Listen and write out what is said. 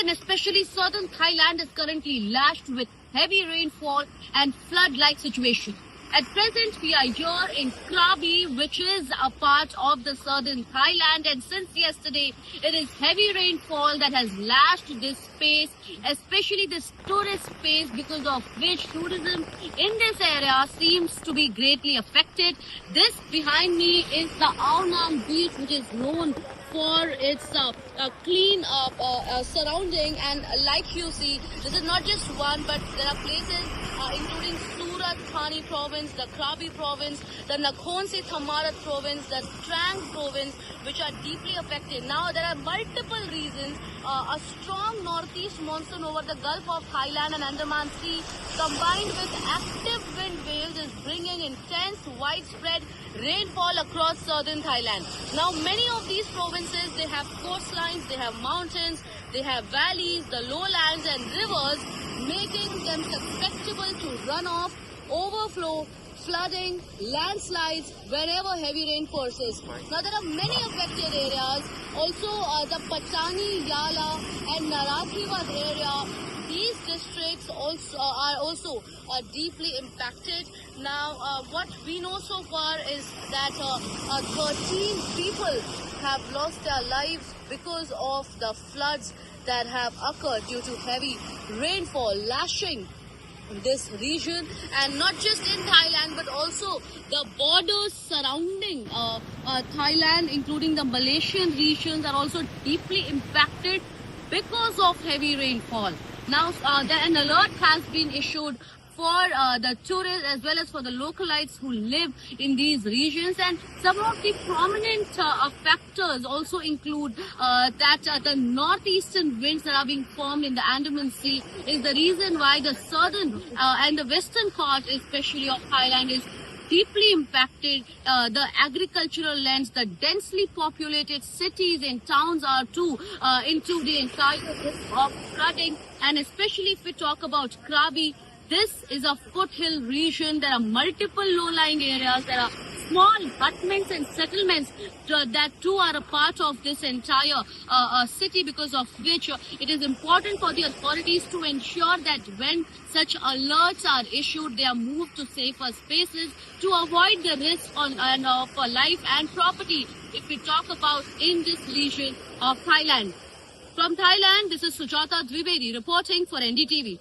and especially southern Thailand is currently lashed with heavy rainfall and flood-like situation. At present, we are here in Krabi, which is a part of the southern Thailand, and since yesterday, it is heavy rainfall that has lashed this space, especially this tourist space, because of which tourism in this area seems to be greatly affected. This behind me is the Ao Nam beach, which is known for its clean surrounding, and like you see, this is not just one, but there are places including Surat Thani province, the Krabi province, the Nakhon Si Thammarat province, the Trang province, which are deeply affected. Now there are multiple reasons. A strong northeast monsoon over the Gulf of Thailand and Andaman Sea combined with active wind waves is bringing intense widespread rainfall across southern Thailand. Now many of these provinces, they have coastlines, they have mountains, they have valleys, the lowlands and rivers, making them susceptible to runoff, overflow, flooding, landslides wherever heavy rain persists. Now there are many affected areas. Also the Patani, Yala and Narathiwat area, these districts are also deeply impacted. Now what we know so far is that 13 people have lost their lives because of the floods that have occurred due to heavy rainfall lashing this region, and not just in Thailand but also the borders surrounding Thailand, including the Malaysian regions, are also deeply impacted because of heavy rainfall. Now an alert has been issued for the tourists as well as for the localites who live in these regions, and some of the prominent factors also include that the northeastern winds that are being formed in the Andaman Sea is the reason why the southern and the western part especially of Thailand is deeply impacted. The agricultural lands, the densely populated cities and towns are too into the entire risk of flooding, and especially if we talk about Krabi, this is a foothill region. There are multiple low-lying areas. There are small hutments and settlements that too are a part of this entire city, because of which it is important for the authorities to ensure that when such alerts are issued, they are moved to safer spaces to avoid the risk for life and property, if we talk about in this region of Thailand. From Thailand, this is Sujata Dwivedi reporting for NDTV.